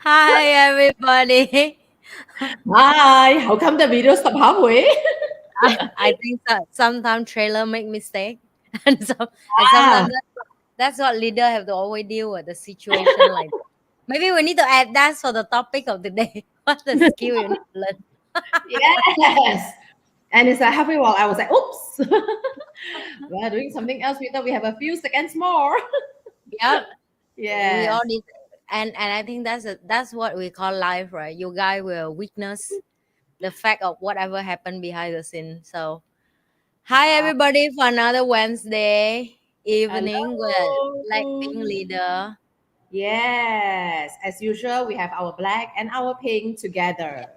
Hi everybody. Hi, how come the video stop halfway? I think that sometimes trailer make mistake, and sometimes Ah, that's what leader have to always deal with the situation like that. Maybe we need to add that for the topic of the day. What's the skill you need to learn? yes. And it's like halfway while I was like, oops. We're doing something else. We thought we have a few seconds more. Yep, we all Yes. need, and I think that's what we call life, right? You guys will witness the fact of whatever happened behind the scene. So, hi Wow. everybody for another Wednesday evening with BlackPink Hello. leader. Yes. As usual, we have our black and our pink together.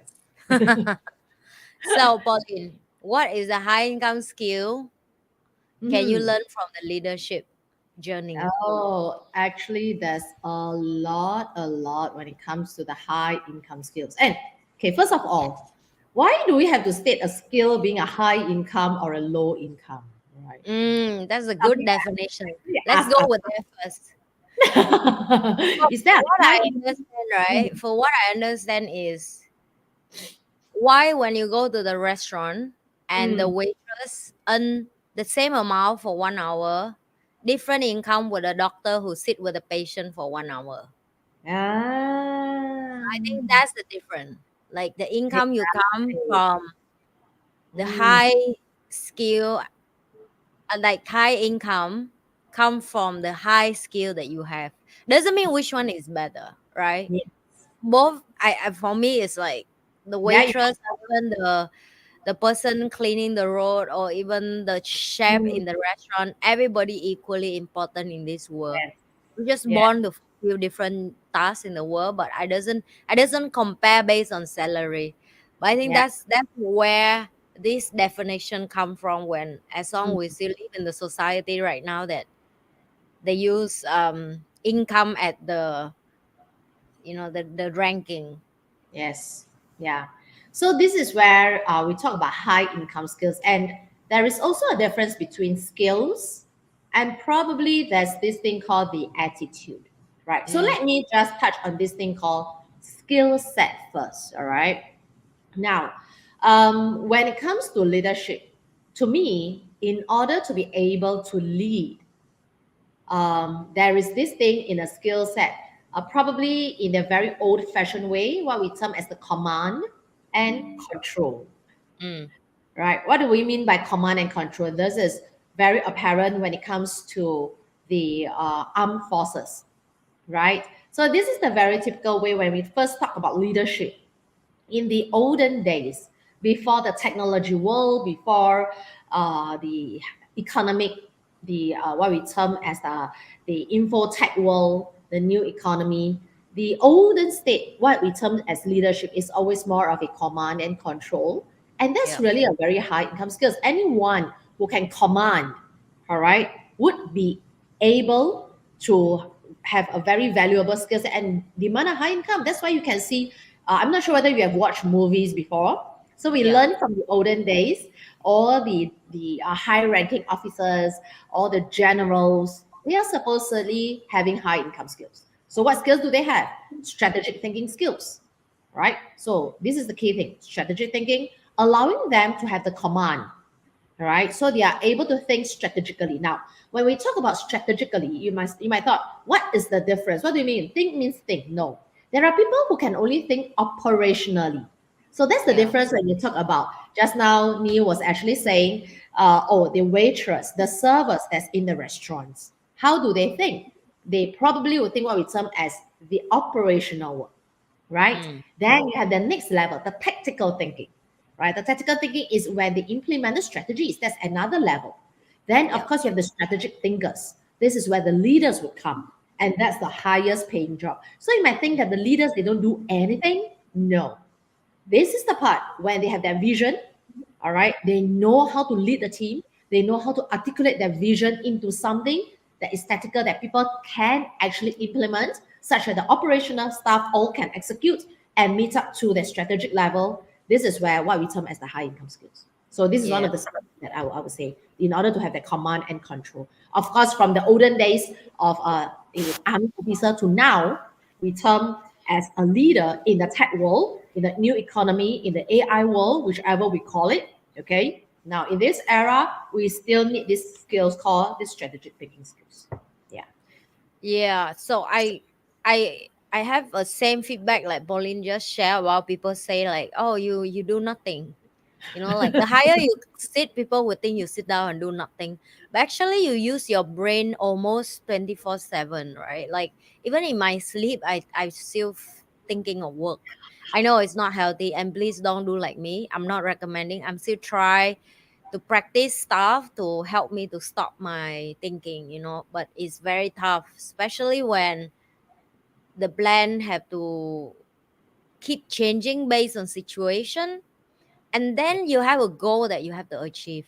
So, Pauline, what is a high income skill can you Mhm. learn from the leadership journey? Oh, actually, there's a lot when it comes to the high income skills. And okay, first of all, why do we have to state a skill being a high income or a low income? Right. That's a good Somebody definition. actually Let's asked go us. with that first. Is For that what high I income? understand, right? For what I understand is why when you go to the restaurant and the Mm. waitress earn the same amount for 1 hour, different income with a doctor who sit with a patient for 1 hour. Ah, I think that's the difference. Like the income you come exactly. from the Mm. high skill, like high income, come from the high skill that you have. Doesn't mean which one is better, right? Yeah, Both. I for me, it's like the yeah, yeah. waitress, or even the person cleaning the road, or even the chef Mm. in the restaurant. Everybody equally important in this world. Yes, We just yes, born to fulfill different tasks in the world, but I doesn't compare based on salary. But I think yeah. that's where this definition come from, when as long Mm. we still live in the society right now that they use income at the ranking. Yes, yeah. So this is where we talk about high income skills, and there is also a difference between skills and probably there's this thing called the attitude, right? So Mm, let me just touch on this thing called skill set first, all right? Now, when it comes to leadership, to me, in order to be able to lead, there is this thing in a skill set, probably in a very old fashioned way, what we term as the command and control, mm, right? What do we mean by command and control? This is very apparent when it comes to the armed forces, right? So, this is the very typical way when we first talk about leadership in the olden days, before the technology world, before the economic, the what we term as the infotech world, the new economy, the olden state, what we term as leadership is always more of a command and control. And that's yeah. really a very high income skills. Anyone who can command, all right, would be able to have a very valuable skill set and demand a high income. That's why you can see, I'm not sure whether you have watched movies before. So we Yeah. learn from the olden days, all the high-ranking officers, all the generals, they are supposedly having high income skills. So what skills do they have? Strategic thinking skills, right? So this is the key thing: strategic thinking, allowing them to have the command. All right, so they are able to think strategically. Now, when we talk about strategically, you might thought, what is the difference? What do you mean? Think means think. No, there are people who can only think operationally. So that's the Yeah. difference when you talk about just now. Neil was actually saying, oh, the waitress, the servers that's in the restaurants. How do they think? They probably would think what we term as the operational work, right? Mm, Then you have the next level, the tactical thinking, right? The tactical thinking is when they implement the strategies. That's another level. Then, of yeah. course, you have the strategic thinkers. This is where the leaders would come, and that's the highest paying job. So you might think that the leaders, they don't do anything. No, this is the part when they have their vision. All right, they know how to lead the team. They know how to articulate their vision into something that is tactical, that people can actually implement, such that the operational staff all can execute and meet up to their strategic level. This is where what we term as the high income skills. So this is one Yeah. of the skills that I would say in order to have that command and control. Of course, from the olden days of the army officer to now, we term as a leader in the tech world, in the new economy, in the AI world, whichever we call it. Okay. Now, in this era, we still need these skills called the strategic thinking skills. Yeah. Yeah, so I have a same feedback like Pauline just shared about people say like, oh, you do nothing. You know, like the higher you sit, people would think you sit down and do nothing. But actually, you use your brain almost 24/7, right? Like, even in my sleep, I still thinking of work. I know it's not healthy, and please don't do like me. I'm not recommending. I'm still try to practice stuff to help me to stop my thinking, but it's very tough, especially when the plan have to keep changing based on situation, and then you have a goal that you have to achieve,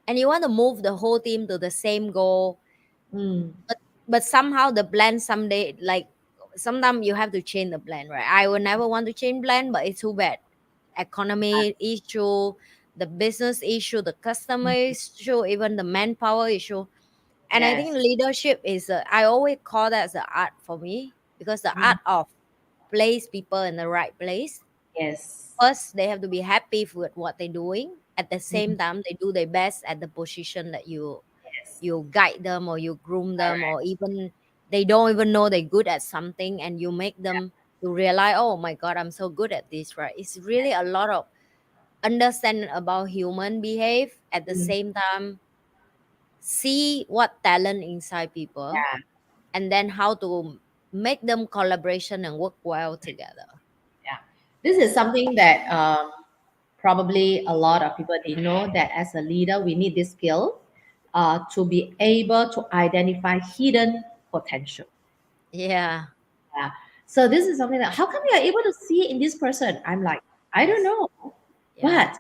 and you want to move the whole team to the same goal, Mm, but somehow the plan someday, like, sometimes you have to change the plan, right? I would never want to change plan, but it's too bad. Economy issue, the business issue, the customer issue, even the manpower issue. And I think yes. leadership is I always call that as an art for me, because the art Mm, of place people in the right place. yes. First, they have to be happy with what they're doing. At the same Mm, time, they do their best at the position that you yes. you guide them, or you groom All them, right. or even they don't even know they're good at something, and you make them to realize, oh my god, I'm so good at this, right? It's really a lot of understanding about human behave, at the Mm, same time see what talent inside people, yeah. and then how to make them collaboration and work well together. Yeah. This is something that probably a lot of people they know that as a leader we need this skill to be able to identify hidden potential. Yeah. Yeah. So this is something that how come you are able to see in this person? I'm like, I don't know. Yeah. But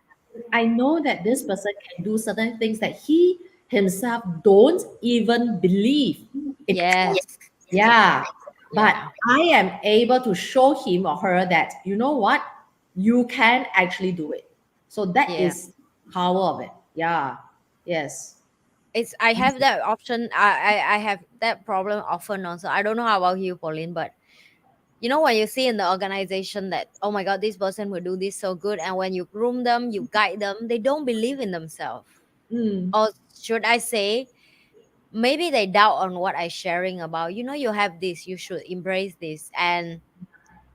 I know that this person can do certain things that he himself don't even believe it. Yes. Yeah. But Yeah. I am able to show him or her that, you know what, you can actually do it. So that Yeah. is power of it. Yeah. Yes. It's I have that option. I have that problem often also. I don't know how about you, Pauline, but when you see in the organization that, oh my god, this person will do this so good, and when you groom them, you guide them, they don't believe in themselves. Mm. Or should I say, maybe they doubt on what I sharing about. You have this, you should embrace this. And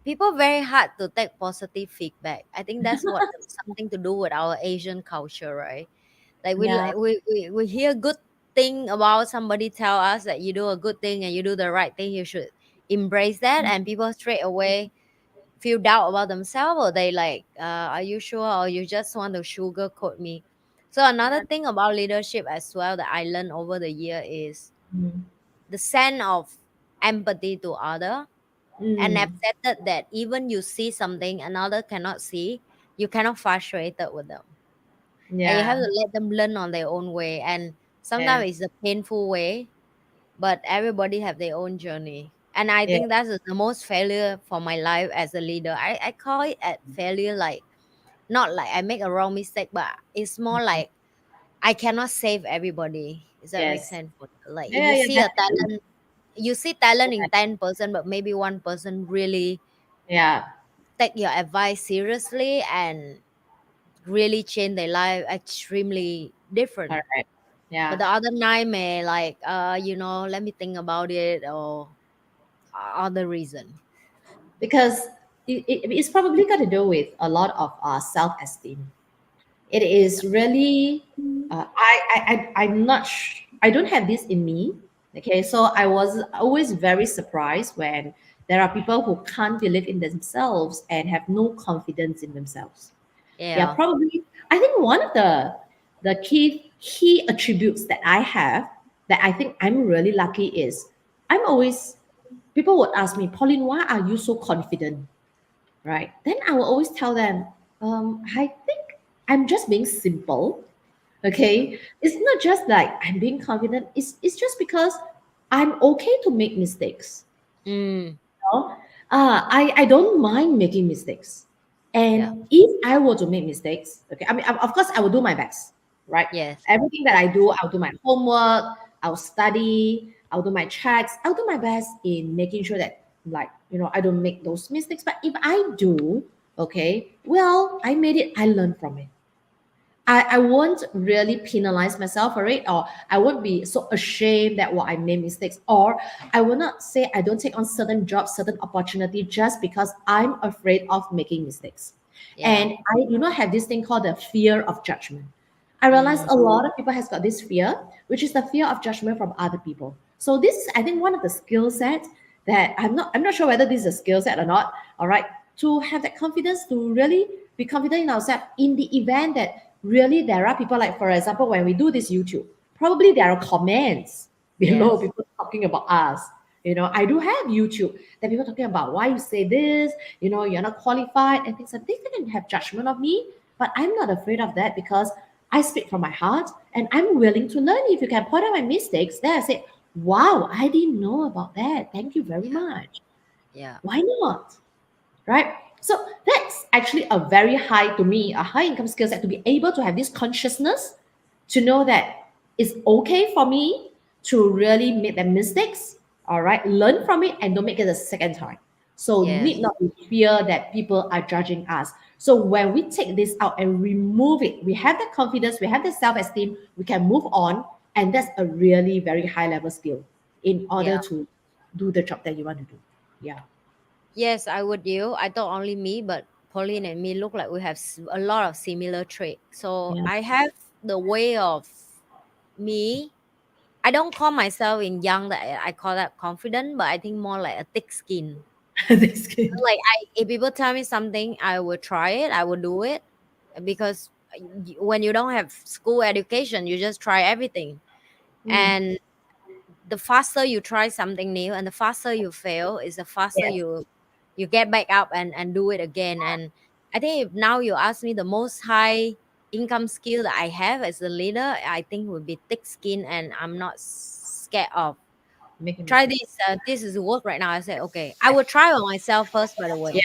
people very hard to take positive feedback. I think that's what something to do with our Asian culture, right? Like we Yeah. like we hear good thing about somebody tell us that you do a good thing and you do the right thing, you should embrace that, and people straight away feel doubt about themselves, or they like, are you sure, or you just want to sugarcoat me. So another thing about leadership as well that I learned over the year is Mm. the sense of empathy to other, and Mm. accepted that even you see something another cannot see, you cannot frustrate it with them, and you have Yeah. to let them learn on their own way. And Yes. sometimes it's a painful way, but everybody have their own journey. And I Yes. think that's the most failure for my life as a leader. I call it a failure, like not like I make a wrong mistake, but it's more like I cannot save everybody. Does that make Yes. sense? Like if Yeah. you Yeah. see a Definitely. talent, you see talent in 10%, but maybe one person really Yeah. take your advice seriously and really change their life extremely All different. right. But Yeah. the other nine may like, let me think about it, or other reason. Because it's probably got to do with a lot of self-esteem. It is really I'm not I don't have this in me. Okay, so I was always very surprised when there are people who can't believe in themselves and have no confidence in themselves. Yeah, Yeah. probably I think one of the key attributes that I have that I think I'm really lucky is I'm always people would ask me, Pauline, why are you so confident? Right? Then I will always tell them, I think I'm just being simple. Okay. It's not just like I'm being confident. It's just because I'm okay to make mistakes. Mm, You know? I don't mind making mistakes. yeah. And if I were to make mistakes, okay, I mean, of course, I will do my best, right? Yes. Everything that I do, I'll do my homework, I'll study, I'll do my checks, I'll do my best in making sure that like, I don't make those mistakes. But if I do, okay, well, I made it, I learned from it. I won't really penalize myself for it, or I won't be so ashamed that I made mistakes, or I will not say I don't take on certain jobs, certain opportunity just because I'm afraid of making mistakes. Yeah. And I do not have this thing called the fear of judgment. I realize Mm. a lot of people has got this fear, which is the fear of judgment from other people. So this is, I think, one of the skill set that I'm not sure whether this is a skill set or not. All right, to have that confidence, to really be confident in ourselves in the event that really there are people, like for example when we do this YouTube, probably there are comments below, Yes. people talking about us. I do have YouTube that people talking about why you say this, you're not qualified and things like they can have judgment of me, but I'm not afraid of that because I speak from my heart and I'm willing to learn. If you can point out my mistakes, then I say, wow, I didn't know about that. Thank you very Yeah. much. Yeah. Why not? Right? So that's actually a very high, to me, a high income skill set, to be able to have this consciousness, to know that it's okay for me to really make the mistakes, all right, learn from it and don't make it a second time. So need Yes. not be fear that people are judging us. So when we take this out and remove it, we have the confidence, we have the self-esteem, we can move on. And that's a really very high level skill in order Yeah. to do the job that you want to do. Yeah. Yes, I would you. I thought only me, but Pauline and me look like we have a lot of similar traits. So Yeah. I have the way of me. I don't call myself in young that I call that confident, but I think more like a thick skin. This kid. Like if people tell me something, I will try it. I will do it because when you don't have school education, you just try everything. Mm. And the faster you try something new and the faster you fail is the faster Yes. you get back up and do it again. And I think if now you ask me the most high income skill that I have as a leader, I think would be thick skin, and I'm not scared of Making try mistakes. this. This is work right now. I say okay, I will try on myself first, by the Yeah. way.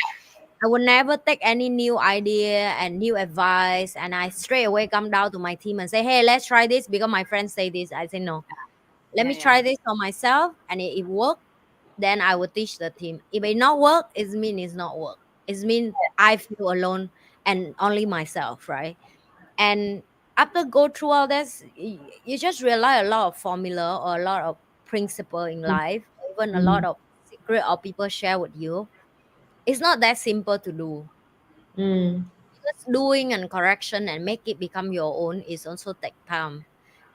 I would never take any new idea and new advice, and I straight away come down to my team and say, hey, let's try this because my friends say this. I say no, let Yeah. me Yeah. try this on myself, and if it work, then I will teach the team. If it not work, it mean it's not work. It mean I feel alone and only myself, right? And after go through all this, you just realize a lot of formula or a lot of principle in Mm. life, even a lot Mm. of secret or people share with you. It's not that simple to do. Mm. Just doing and correction and make it become your own is also take time.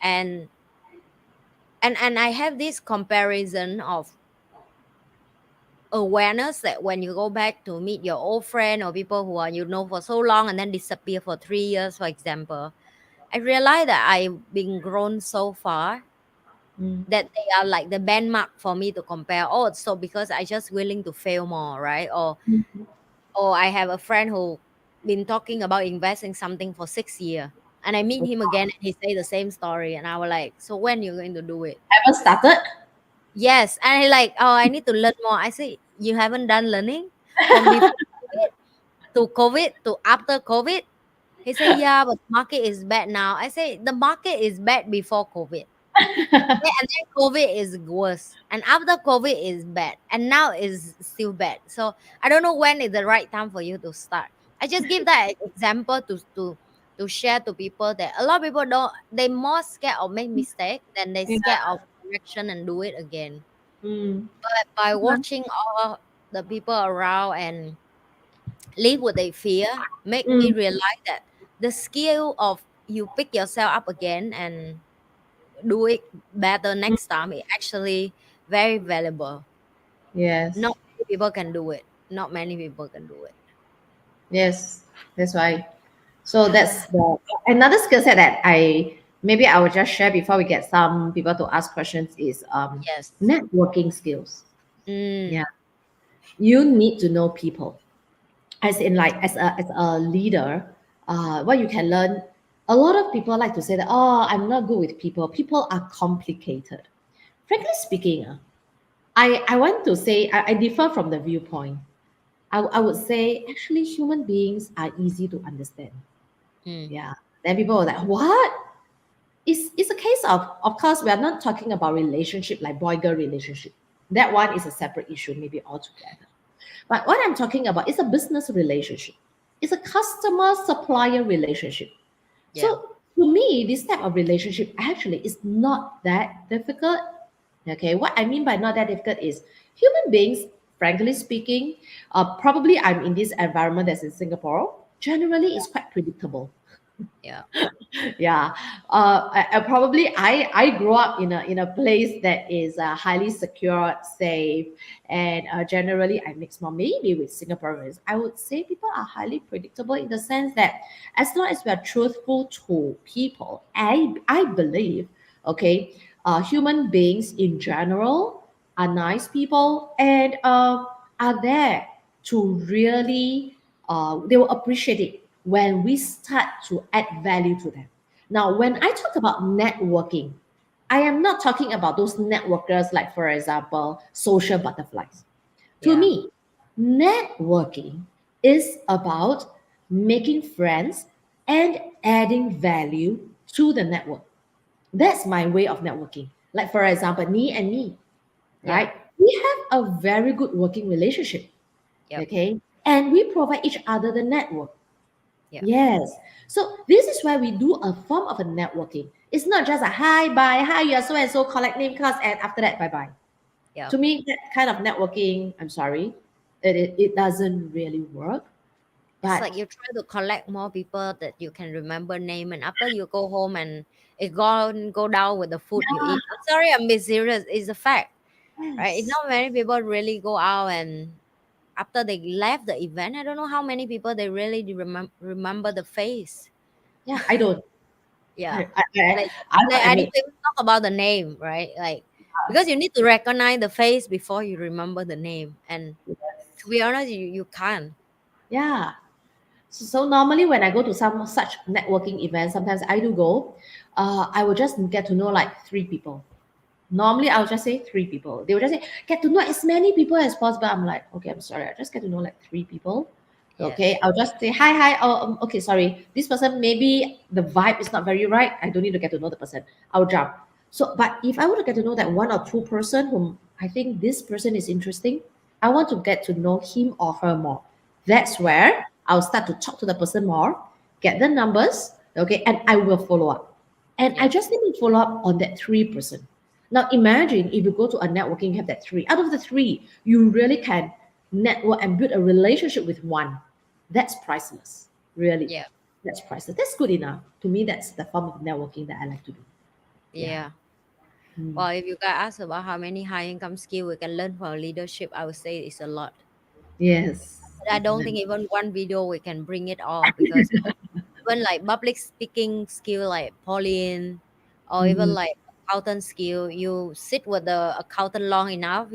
And and I have this comparison of awareness that when you go back to meet your old friend or people who are for so long and then disappear for 3 years, for example, I realize that I've been grown so far Mm. that they are like the benchmark for me to compare. Oh, so because I just willing to fail more, right? Mm. Or I have a friend who been talking about investing something for 6 years, and I meet him again and he say the same story, and I was like, so when you going to do it? Ever started? Yes, and he like, oh, I need to learn more. I say, you haven't done learning from before COVID to COVID to after COVID. He say, yeah, but market is bad now. I say, the market is bad before COVID. Yeah, and then COVID is worse, and after COVID is bad, and now is still bad. So I don't know when is the right time for you to start. I just give that example to share to people that a lot of people don't. They more scared of make mistake than they Yeah. scared of correction and do it again. Mm. But by watching all the people around and live with their fear, make me Mm. realize that the skill of you pick yourself up again and do it better Mm. next time is actually very valuable. Yes. Not many people can do it. Not many people can do it. Yes. That's why. So that's the another skill set that I will just share before we get some people to ask questions is Yes. networking skills. Yeah. Mm, You need to know people. As in, like, as a leader, what you can learn, a lot of people like to say that, oh, I'm not good with people are complicated. Frankly speaking, I want to say, I differ from the viewpoint. I would say actually human beings are easy to understand. mm, Yeah. Then people are like, what? It's a case of course, we are not talking about relationship like boy girl relationship. That one is a separate issue, maybe altogether. But what I'm talking about is a business relationship. It's a customer supplier relationship. Yeah. So to me, this type of relationship actually is not that difficult. Okay, what I mean by not that difficult is human beings, frankly speaking, probably I'm in this environment that's in Singapore. Generally, it's quite predictable. Yeah. Yeah, I grew up in a place that is highly secure, safe, and generally I mix more maybe with Singaporeans. I would say people are highly predictable in the sense that as long as we are truthful to people, I believe, okay, human beings in general are nice people and are there to really they will appreciate it when we start to add value to them. Now, when I talk about networking, I am not talking about those networkers like, for example, social butterflies. To Yeah. me, networking is about making friends and adding value to the network. That's my way of networking. Like, for example, me and me, Yeah. right? We have a very good working relationship, Yep. okay? And we provide each other the network. Yeah. Yes. So this is where we do a form of a networking. It's not just a hi, bye, hi, you are so and so, collect name cards, and after that, bye bye. Yeah. To me, that kind of networking, I'm sorry, it doesn't really work. It's But like you try to collect more people that you can remember name, and after you go home and it go down with the food you eat. I'm sorry, I'm being serious. It's a fact, right? It's yes, not many people really go out, and after they left the event, I don't know how many people they really remember the face. yeah, I don't. Yeah, like I will I don't admit, even talk about the name, right? Like because you need to recognize the face before you remember the name, and to yes. be honest, you can't. Yeah. So normally when I go to some such networking events, sometimes I do go, I will just get to know like three people. Normally, I'll just say three people. They will just say, get to know as many people as possible. I'm like, okay, I'm sorry. I just get to know like three people. Okay, Yes. I'll just say, hi, hi. Oh, okay, sorry. This person, maybe the vibe is not very right. I don't need to get to know the person. I'll jump. So, but if I were to get to know that one or two person whom I think this person is interesting, I want to get to know him or her more. That's Yeah. where I'll start to talk to the person more, get the numbers, okay, and I will follow up. And I Yeah. just need to follow up on that three-person. Now imagine if you go to a networking, you have that three. Out of the three, you really can network and build a relationship with one. That's priceless. Really. Yeah. That's priceless. That's good enough. To me, that's the form of networking that I like to do. Yeah. Yeah. Mm. Well, if you guys ask about how many high income skill we can learn from leadership, I would say it's a lot. Yes, But I don't think definitely. even one video we can bring it all because even like public speaking skill like Pauline or even Mhm. like accountant skill, you sit with the accountant long enough,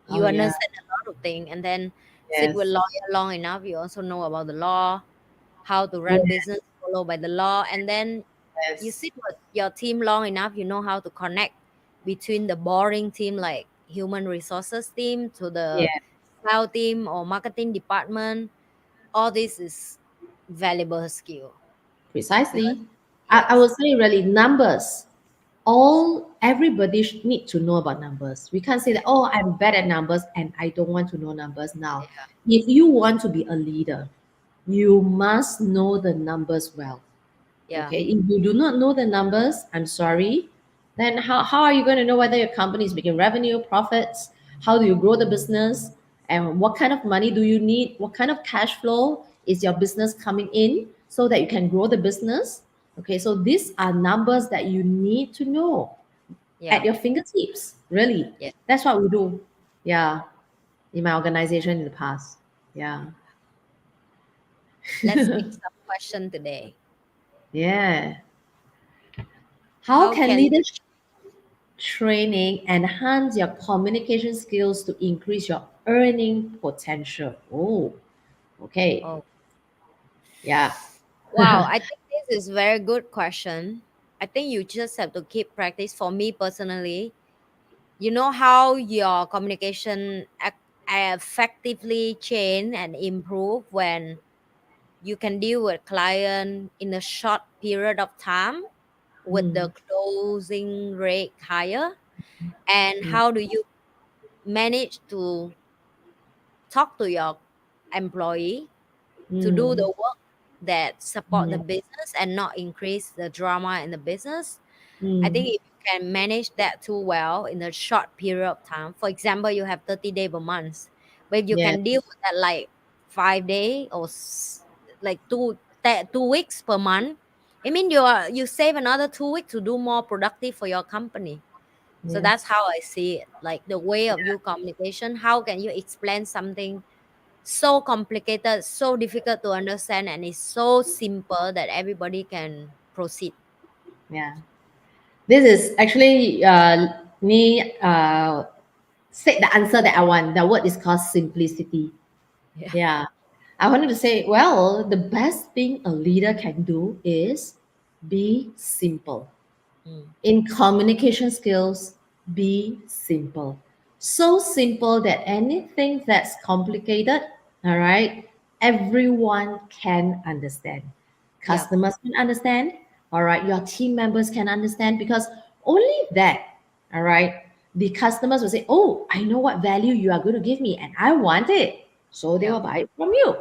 Oh, you yeah. understand a lot of things, and then sit with Yes. lawyer long enough, you also know about the law, how to Yeah. run business, follow by the law, and then you Yes. sit with your team long enough, you know how to connect between the boring team like human resources team to the Yeah. sales team or marketing department. All this is valuable skill because Precisely. I yes, would say really numbers. All everybody need to know about numbers. We can't say that, oh, I'm bad at numbers and I don't want to know numbers now. yeah, If you want to be a leader, you must know the numbers well. yeah, Okay, if you do not know the numbers, I'm sorry, then how are you going to know whether your company is making revenue, profits? How do you grow the business? And what kind of money do you need? What kind of cash flow is your business coming in so that you can grow the business? Okay, so these are numbers that you need to know at yeah, your fingertips. Really, yeah. that's what we do. Yeah, in my organization in the past. Yeah, Let's pick some question today. yeah. How How can can leaders training enhance your communication skills to increase your earning potential? Oh, okay. oh Yeah. wow, I think this is very good question. I think you just have to keep practice. For me personally, you know how your communication effectively change and improve when you can deal with client in a short period of time with the Mm, closing rate higher, and mm, how do you manage to talk to your employee to do Mm. the work that support the Yeah. business and not increase the drama in the business. I think Mm. if you can manage that too well in a short period of time, for example, you have 30 days per month, but if you Yes. can deal with that like 5 day or like 2 weeks per month, it means you save another 2 weeks to do more productive for your company. So that's Yes. how I see it. Like the way of you communication, how can you explain something so complicated, so difficult to understand, and it's so simple that everybody can proceed. Yeah. This is actually me said the answer that I want. The word is called simplicity. Yeah. Yeah. I wanted to say, well, the best thing a leader can do is be simple. Mm. In communication skills, be simple. So simple that anything that's complicated, all right, everyone can understand. Yeah. Customers can understand, all right, your team members can understand because only that, all right, the customers will say, oh, I know what value you are going to give me and I want it. So they Yeah. will buy it from you.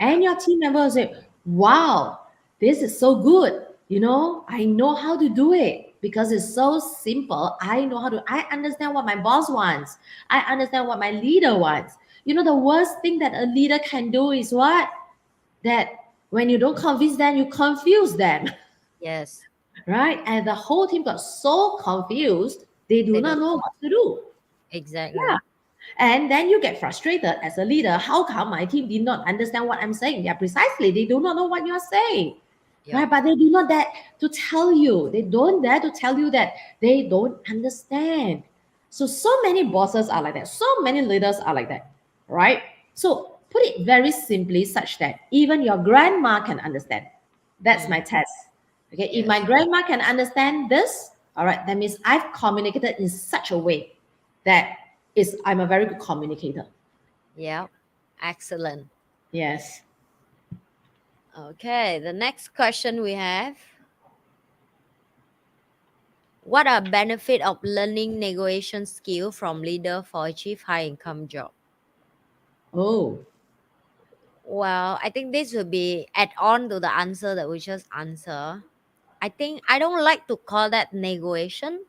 Yeah. And your team member will say, wow, this is so good. I know how to do it because it's so simple. I understand what my boss wants. I understand what my leader wants. The worst thing that a leader can do is what? That when you don't convince them, you confuse them, Yes. right? And the whole team got so confused, they do They not don't know know what to do. Yeah. exactly. And then you get frustrated as a leader. How come my team did not understand what I'm saying? Yeah, precisely. They do not know what you're saying. Yep. Right? But they do not dare to tell you. They don't dare to tell you that they don't understand. So many bosses are like that. So many leaders are like that. Right? So put it very simply, such that even your grandma can understand. That's Mm. my test. Okay. If my Yes. grandma can understand this, all right, that means I've communicated in such a way that is I'm a very good communicator. Yep. Excellent. Yes. Okay. The next question we have: what are benefit of learning negotiation skill from leader for achieve high income job? Oh. Well, I think this will be add on to the answer that we just answer. I think I don't like to call that negotiation.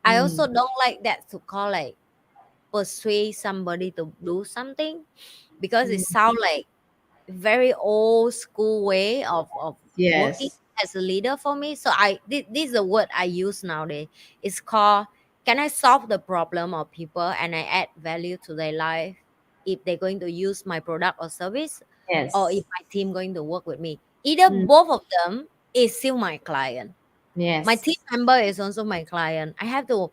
I Mm, also don't like that to call like persuade somebody to do something, because it mm, sounds like very old school way of working yes. as a leader for me. So this is a word I use nowadays. It's called, can I solve the problem of people and I add value to their life if they're going to use my product or service, or if Yes. my team going to work with me. Either Mm, both of them is still my client. My yes. team member is also my client. I have to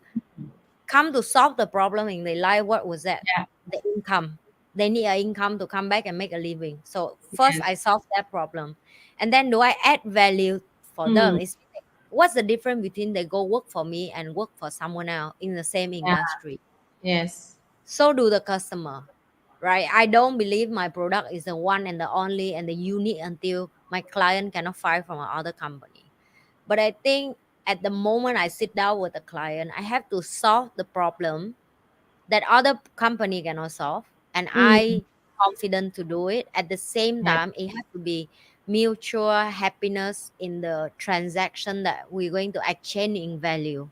come to solve the problem in their life. What was that? Yeah. The income. They need an income to come back and make a living. So first Yes. I solve that problem. And then do I add value for them? Mm, Is what's the difference between they go work for me and work for someone else in the same yeah. industry? Yes. So do the customer. Right? I don't believe my product is the one and the only and the unique until my client cannot find from another company. But I think at the moment I sit down with the client, I have to solve the problem that other company cannot solve, and Mm, I confident to do it. At the same yes. time, it has to be mutual happiness in the transaction that we're going to exchange in value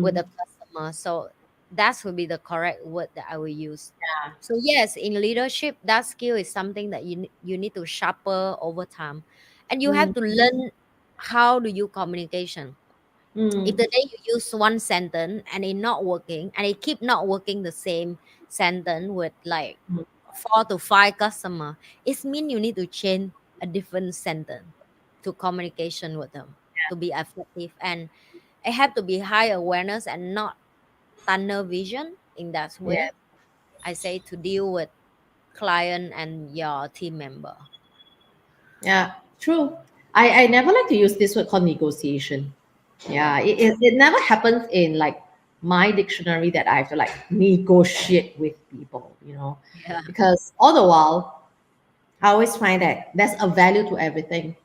with Mm, the customer. So that would be the correct word that I will use. yeah. So yes, in leadership, that skill is something that you need to sharper over time, and you have Mm, to learn how to use communication. If mm, the day you use one sentence and it not working and it keep not working the same sentence with like mm, 4 to 5 customer, it mean you need to change a different sentence to communication with them to be effective. And it have to be high awareness and not tunnel vision. In that yeah. way, I say, to deal with client and your team member. Yeah. True. I never like to use this word called negotiation. Yeah. Yeah. It never happens in like my dictionary that I have to like negotiate with people. Yeah. Because all the while, I always find that there's a value to everything.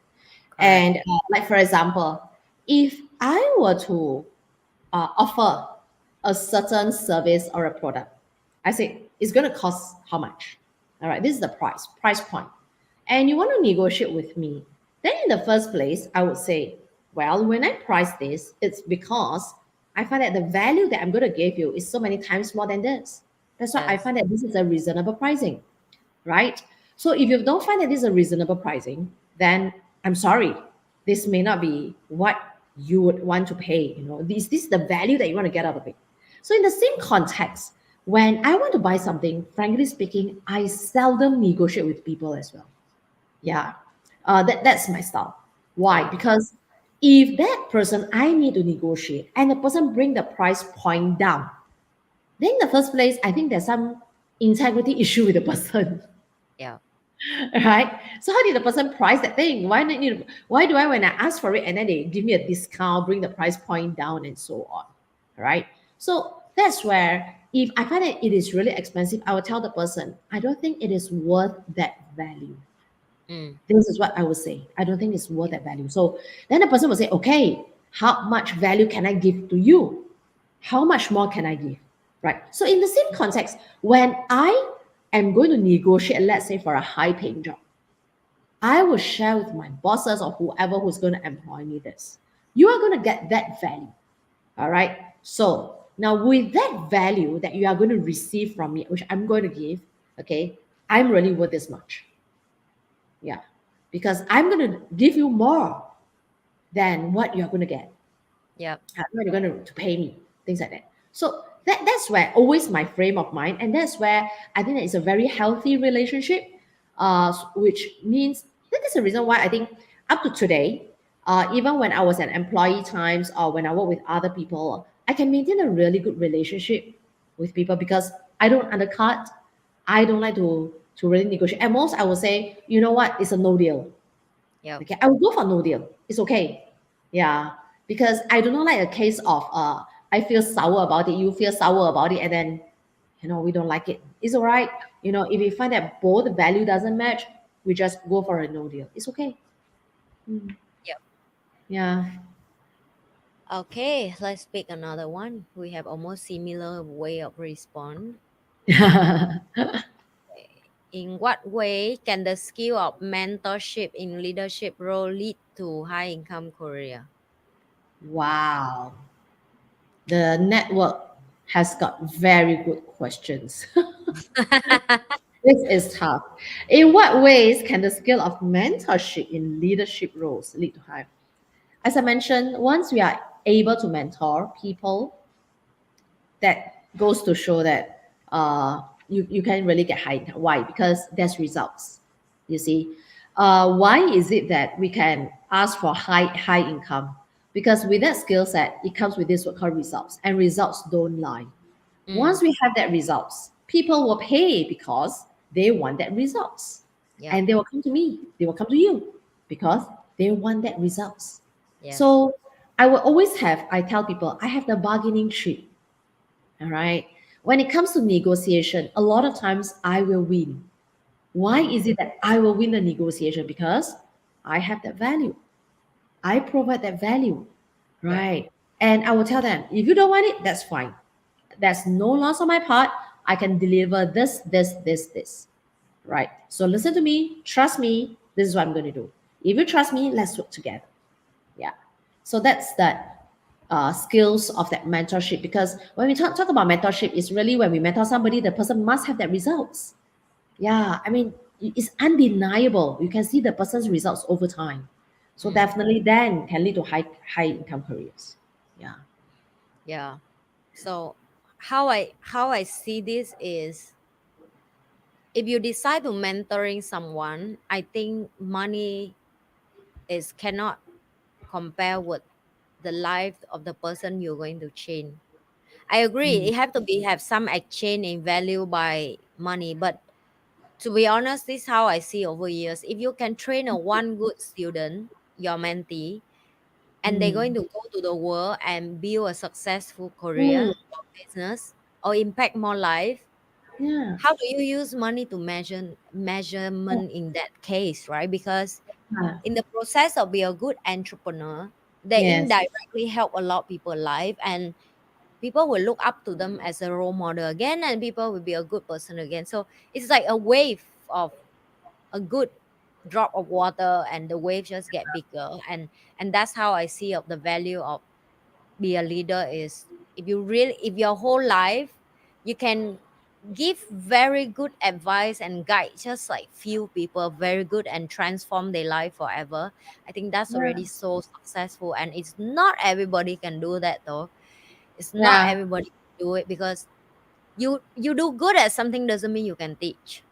Correct. And like for example, if I were to offer a certain service or a product, I say, it's going to cost how much? All right, this is the price point. And you want to negotiate with me. Then, in the first place, I would say, well, when I price this, it's because I find that the value that I'm going to give you is so many times more than this. That's why I Yes. find that this is a reasonable pricing, right? So if you don't find that this is a reasonable pricing, then I'm sorry, this may not be what you would want to pay. This is the value that you want to get out of it. So in the same context, when I want to buy something, frankly speaking, I seldom negotiate with people as well. Yeah, that's my style. Why? Yeah. Because if that person I need to negotiate and the person bring the price point down, then in the first place, I think there's some integrity issue with the person. Yeah. Right? So how did the person price that thing? Why do I when I ask for it and then they give me a discount, bring the price point down and so on? Right? So that's where if I find that it is really expensive, I will tell the person, I don't think it is worth that value. Mm. This is what I would say. I don't think it's worth that value. So then the person will say, okay, how much value can I give to you? How much more can I give? Right. So in the same context, when I am going to negotiate, let's say for a high paying job, I will share with my bosses or whoever who's going to employ me this. You are going to get that value. All right. So now with that value that you are going to receive from me, which I'm going to give, okay, I'm really worth this much. Yeah. Because I'm going to give you more than what you're going to get. Yeah. What you're going to pay me, things like that. So that's where always my frame of mind, and that's where I think that it's a very healthy relationship, which means that is the reason why I think up to today, even when I was an employee times or when I work with other people, I can maintain a really good relationship with people because I don't undercut. I don't like to really negotiate. At most, I will say, you know what, it's a no deal. Yeah. Okay, I will go for no deal. It's okay. Yeah, because I do not like a case of I feel sour about it, you feel sour about it, and then we don't like it. It's all right. If we find that both value doesn't match, we just go for a no deal. It's okay. Mm, Yeah. yeah. Okay, let's pick another one. We have almost similar way of respond. In what way can the skill of mentorship in leadership role lead to high income career? Wow. The network has got very good questions. This is tough. In what ways can the skill of mentorship in leadership roles lead to high? As I mentioned, once we are able to mentor people, that goes to show that you can really get high income. Why? Because there's results. You see, why is it that we can ask for high income? Because with that skill set, it comes with this what called results, and results don't lie. Mm, Once we have that results, people will pay because they want that results, yeah. and they will come to me. They will come to you because they want that results. Yes. So I will always have. I tell people I have the bargaining chip. All right. When it comes to negotiation, a lot of times I will win. Why Mm, is it that I will win the negotiation? Because I have that value. I provide that value. yeah. Right. And I will tell them, if you don't want it, that's fine. There's no loss on my part. I can deliver this. Right. So listen to me, trust me. This is what I'm going to do. If you trust me, let's work together. Yeah. So that's that skills of that mentorship. Because when we talk about mentorship, it's really when we mentor somebody, the person must have that results. Yeah. I mean, it's undeniable. You can see the person's results over time. So Mm, definitely then can lead to high income careers. Yeah. yeah. So how I see this is, if you decide to mentoring someone, I think money is cannot compare with the life of the person you're going to change. I agree Mm, it have to be have some exchange in value by money, but to be honest, this is how I see over years. If you can train a one good student, your mentee, and they're going mm, to go to the world and build a successful mm, career or business or impact more life, yeah. how do you use money to measurement in that case, right? Because Yeah. in the process of being a good entrepreneur, they Yes. indirectly help a lot of people life, and people will look up to them as a role model again, and people will be a good person again. So it's like a wave of a good drop of water, and the wave just get bigger. And that's how I see of the value of be a leader is, if your whole life you can give very good advice and guide just like few people very good and transform their life forever, I think that's Yeah. already so successful. And it's not everybody can do that though. It's not Yeah. everybody can do it, because you do good at something doesn't mean you can teach.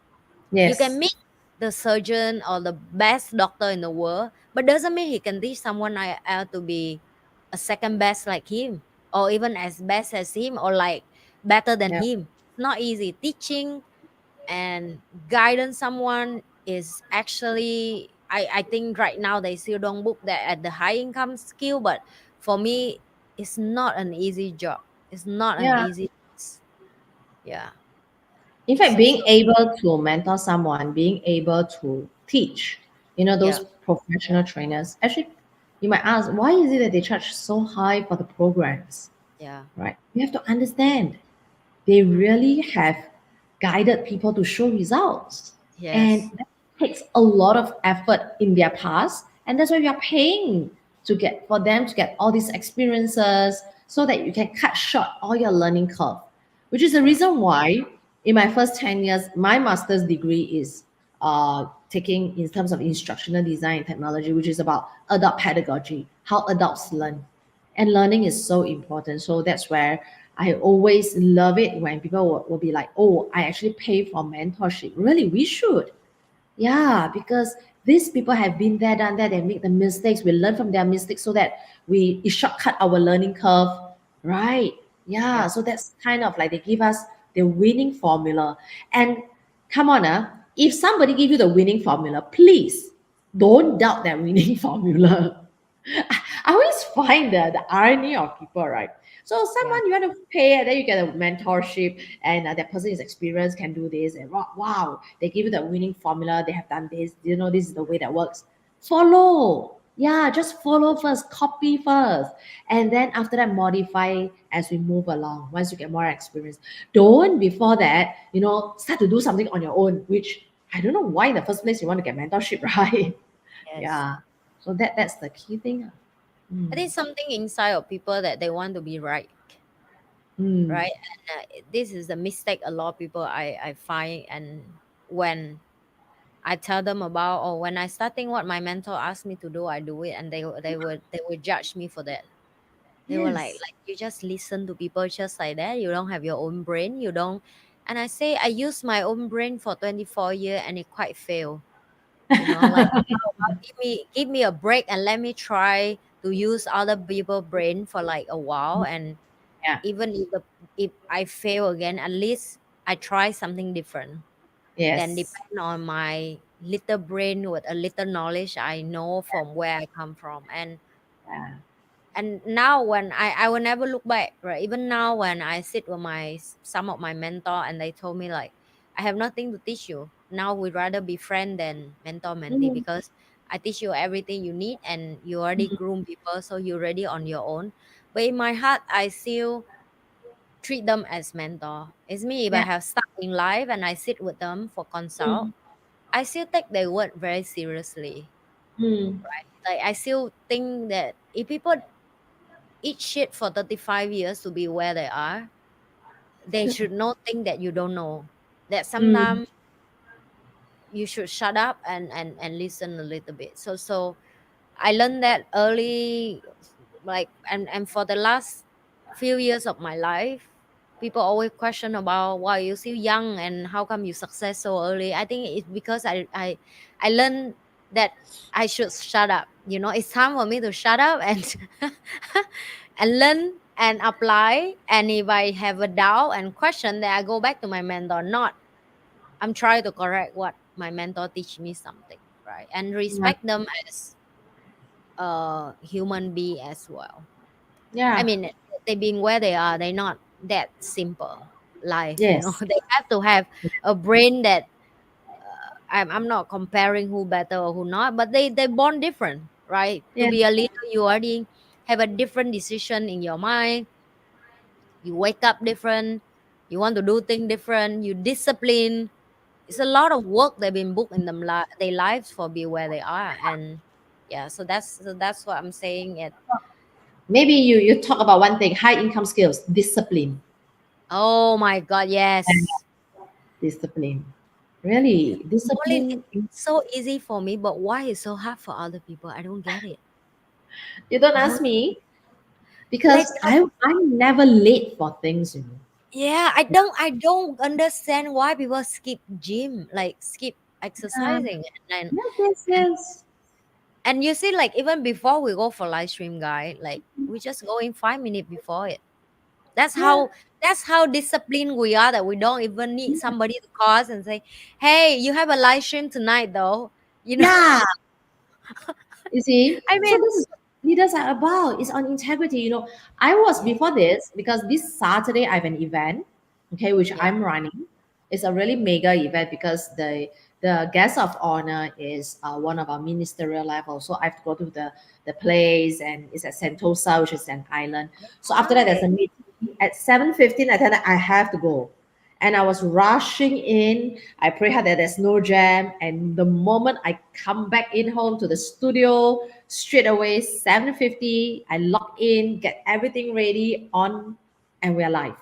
You can Yes. meet the surgeon or the best doctor in the world, but doesn't mean he can teach someone else to be a second best like him, or even as best as him, or like better than Yeah. him. It's not easy. Teaching and guiding someone is actually, I think right now they still don't book that at the high income skill, but for me, it's not an easy job. It's not an Yeah. easy task. Yeah. In fact, So being able to mentor someone, being able to teach, those yeah, professional trainers, actually, you might ask, why is it that they charge so high for the programs, yeah, right? You have to understand they really have guided people to show results. And yes, that takes a lot of effort in their past. And that's why we are paying to get for them to get all these experiences so that you can cut short all your learning curve. Which is the yeah, reason why in my first 10 years, my master's degree is taking in terms of instructional design and technology, which is about adult pedagogy, how adults learn. And learning is so important. So that's where I always love it when people will be like, oh, I actually pay for mentorship. Really, we should. Yeah, because these people have been there, done that, they make the mistakes. We learn from their mistakes so that it shortcut our learning curve. Right. Yeah. yeah, So that's kind of like they give us the winning formula. And come on, if somebody give you the winning formula, please don't doubt that winning formula. I always find the irony of people, right? So yeah. someone you want to pay, and then you get a mentorship, and that person is experienced, can do this, and wow, they give you the winning formula. They have done this. This is the way that works. Follow, yeah, just follow first, copy first, and then after that modify as we move along. Once you get more experience, don't before that, start to do something on your own, which I don't know why in the first place you want to get mentorship, right? Yes. Yeah. So that's the key thing. I Mm. think something inside of people that they want to be right, Mm. right? And this is the mistake a lot of people I find. And when I tell them about, or when I starting what my mentor asked me to do, I do it, and they would judge me for that. They were like, Yes. you just listen to people just like that. You don't have your own brain. You don't. And I say I use my own brain for 24 years, and it quite fail. Like give me a break and let me try to use other people brain for like a while. And Yeah. even if I fail again, at least I try something different, then Yes. depend on my little brain with a little knowledge I know from where I come from. Yeah. And now when I will never look back, right? Even now when I sit with some of my mentor, and they told me like, I have nothing to teach you now, we'd rather be friend than mentor mentee, Mhm. because I teach you everything you need, and you already Mhm. groom people, so you're ready on your own. But in my heart, I still treat them as mentor. It's me, if I Yeah. have stuck in life and I sit with them for consult, Mm. I still take their word very seriously. Mm. Like I still think that if people eat shit for 35 years to be where they are, they should not think that you don't know. That Mm. sometimes you should shut up and listen a little bit. So I learned that early, like, and for the last few years of my life, people always question about why you still young and how come you success so early. I think it's because I learned that I should shut up. It's time for me to shut up and and learn and apply. And if I have a doubt and question, then I go back to my mentor. Not I'm trying to correct what my mentor teach me something, right? And Yeah. respect them as a human being as well. I Yeah. mean, they being where they are, they're not that simple life. Yes. They have to have a brain that I'm not comparing who better or who not, but they born different, right? To Yeah. be a leader, you already have a different decision in your mind. You wake up different. You want to do things different. You discipline. It's a lot of work they've been booked in their lives for be where they are. And yeah, so that's what I'm saying. It. Maybe you talk about one thing, high income skills, discipline. Oh my God, And yes. discipline. Really, Pauline, discipline. it's so easy for me, but why is so hard for other people? I don't get it. You don't I ask don't me like because I'm never late for things, you know. yeah, I don't understand why people skip gym, like skip Yeah. exercising. Yes, yes, yes. And you see, like even before we go for live stream, guy, like we just go in 5 minutes before it. That's Yeah. how that's how disciplined we are, that we don't even need somebody to call us and say, "Hey, you have a live stream tonight, though." You know, Yeah. You see, I so mean, this is what leaders are about. It's on integrity. You know, I was before this because this Saturday I have an event, okay, which yeah, I'm running. It's a really mega event because the guest of honor is one of our ministerial level. So I have to go to the place, and it's at Sentosa, which is an island. So after that, there's right, a meeting at 7:15. I tell them I have to go. And I was rushing in. I pray hard that there's no jam. And the moment I come back in home to the studio, straight away, 7:50, I log in, get everything ready on, and we're live.